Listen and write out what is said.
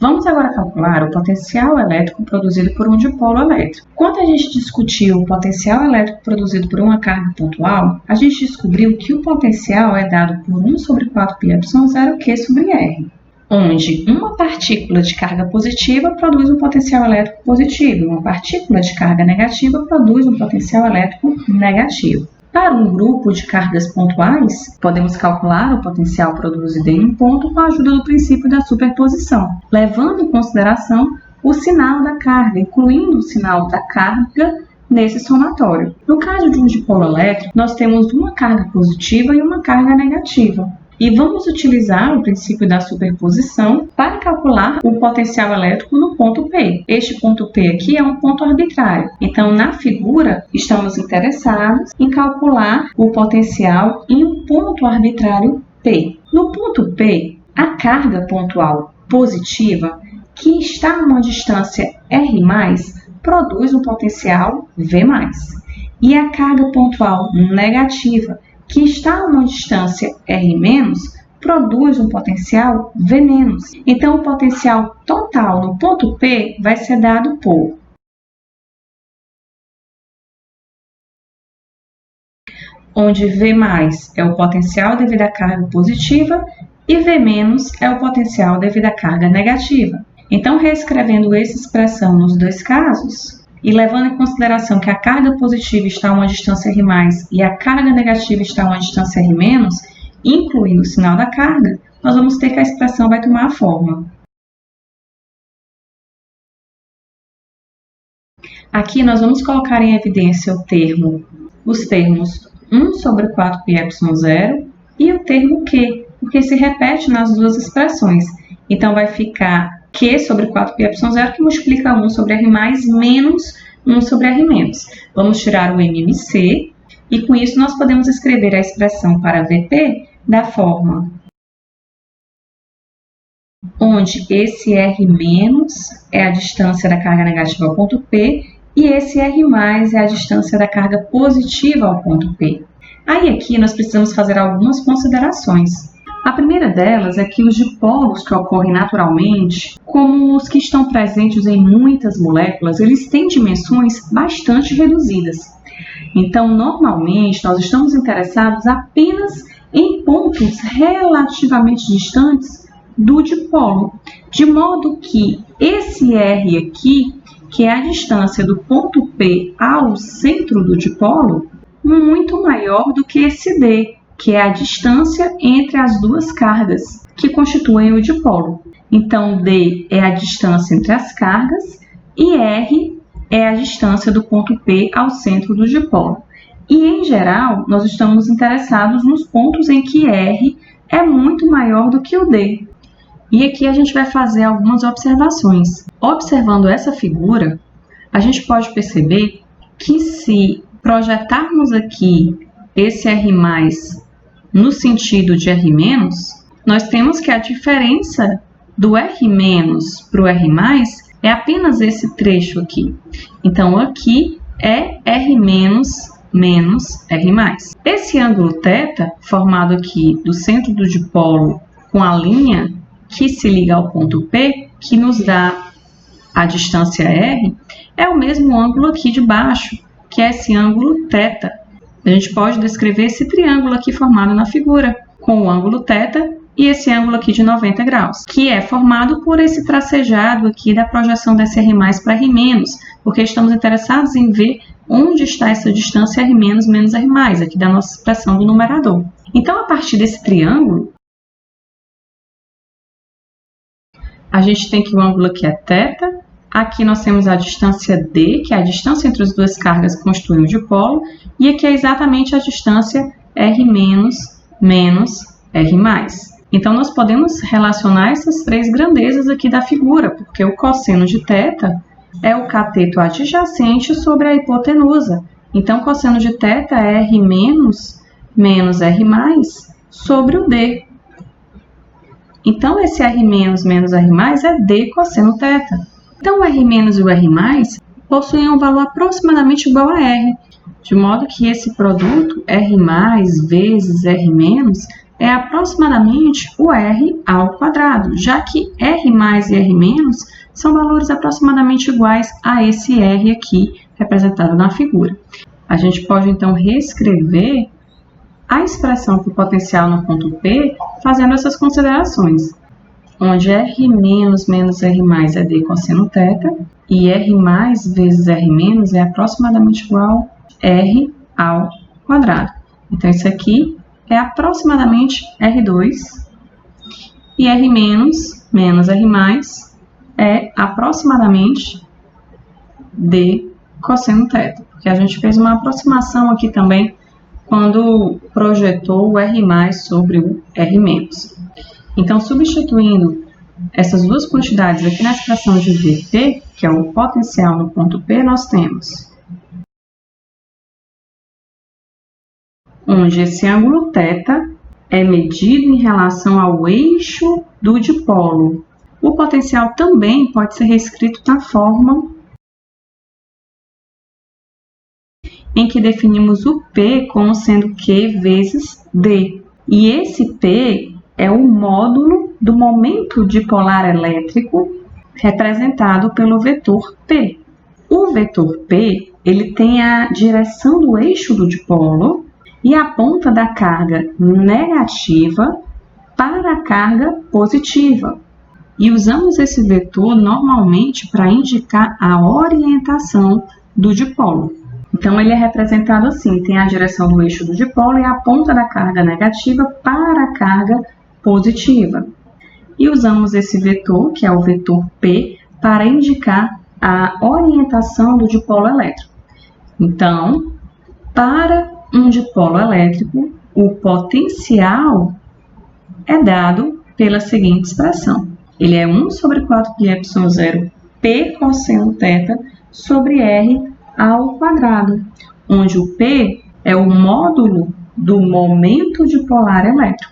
Vamos agora calcular o potencial elétrico produzido por um dipolo elétrico. Quando a gente discutiu o potencial elétrico produzido por uma carga pontual, a gente descobriu que o potencial é dado por 1 sobre 4πε0 Q sobre R, onde uma partícula de carga positiva produz um potencial elétrico positivo e uma partícula de carga negativa produz um potencial elétrico negativo. Para um grupo de cargas pontuais, podemos calcular o potencial produzido em um ponto com a ajuda do princípio da superposição, levando em consideração o sinal da carga, incluindo o sinal da carga nesse somatório. No caso de um dipolo elétrico, nós temos uma carga positiva e uma carga negativa. E vamos utilizar o princípio da superposição para calcular o potencial elétrico no ponto P. Este ponto P aqui é um ponto arbitrário. Então, na figura, estamos interessados em calcular o potencial em um ponto arbitrário P. No ponto P, a carga pontual positiva, que está a uma distância R+, produz um potencial V+. E a carga pontual negativa, que está a uma distância R-, produz um potencial V-. Então, o potencial total no ponto P vai ser dado por onde V+ é o potencial devido à carga positiva e V- é o potencial devido à carga negativa. Então, reescrevendo essa expressão nos dois casos, e levando em consideração que a carga positiva está a uma distância R+, e a carga negativa está a uma distância R-, incluindo o sinal da carga, nós vamos ter que a expressão vai tomar a forma. Aqui nós vamos colocar em evidência os termos 1 sobre 4πε0 e o termo Q, porque se repete nas duas expressões. Então, vai ficar Q sobre 4πε0, que multiplica 1 sobre R+, menos 1 sobre R-. Vamos tirar o MMC, e com isso nós podemos escrever a expressão para VP da forma onde esse R- é a distância da carga negativa ao ponto P, e esse R+ é a distância da carga positiva ao ponto P. Aí aqui nós precisamos fazer algumas considerações. A primeira delas é que os dipolos que ocorrem naturalmente, como os que estão presentes em muitas moléculas, eles têm dimensões bastante reduzidas. Então, normalmente, nós estamos interessados apenas em pontos relativamente distantes do dipolo, de modo que esse R aqui, que é a distância do ponto P ao centro do dipolo, muito maior do que esse D, que é a distância entre as duas cargas que constituem o dipolo. Então, D é a distância entre as cargas e R é a distância do ponto P ao centro do dipolo. E, em geral, nós estamos interessados nos pontos em que R é muito maior do que o D. E aqui a gente vai fazer algumas observações. Observando essa figura, a gente pode perceber que se projetarmos aqui esse R+, no sentido de R-, nós temos que a diferença do R- para o R+ é apenas esse trecho aqui. Então, aqui é R- menos R+. Esse ângulo θ, formado aqui do centro do dipolo com a linha que se liga ao ponto P, que nos dá a distância R, é o mesmo ângulo aqui de baixo, que é esse ângulo θ. A gente pode descrever esse triângulo aqui formado na figura, com o ângulo θ e esse ângulo aqui de 90 graus, que é formado por esse tracejado aqui da projeção desse R+ para R-, porque estamos interessados em ver onde está essa distância R- menos R+, aqui da nossa expressão do numerador. Então, a partir desse triângulo, a gente tem que o ângulo aqui é θ, aqui nós temos a distância D, que é a distância entre as duas cargas que constituem o dipolo, e aqui é exatamente a distância R- menos R+. Então, nós podemos relacionar essas três grandezas aqui da figura, porque o cosseno de θ é o cateto adjacente sobre a hipotenusa. Então, o cosseno de θ é R- menos R+ sobre o D. Então, esse R- menos R+ é D cosseno θ. Então, o R- e o R+ possuem um valor aproximadamente igual a R, de modo que esse produto R+ vezes R- é aproximadamente o R ao quadrado, já que R mais e R menos são valores aproximadamente iguais a esse R aqui, representado na figura. A gente pode, então, reescrever a expressão para o potencial no ponto P, fazendo essas considerações, onde R menos menos R mais é D cosseno θ, e R mais vezes R menos é aproximadamente igual a R ao quadrado. Então, isso aqui é aproximadamente R2, e R menos menos R mais é aproximadamente D cosseno θ, porque a gente fez uma aproximação aqui também quando projetou o R mais sobre o R menos. Então, substituindo essas duas quantidades aqui na expressão de VT, que é o potencial no ponto P, nós temos onde esse ângulo θ é medido em relação ao eixo do dipolo. O potencial também pode ser reescrito da forma em que definimos o P como sendo Q vezes D. E esse P é o módulo do momento dipolar elétrico representado pelo vetor P. O vetor P, ele tem a direção do eixo do dipolo e aponta da carga negativa para a carga positiva. E usamos esse vetor normalmente para indicar a orientação do dipolo. Então, ele é representado assim, tem a direção do eixo do dipolo e aponta da carga negativa para a carga positiva. E usamos esse vetor, que é o vetor P, para indicar a orientação do dipolo elétrico. Então, para um dipolo elétrico, o potencial é dado pela seguinte expressão. Ele é 1 sobre 4πε0 P cosseno θ sobre R ao quadrado, onde o P é o módulo do momento dipolar elétrico.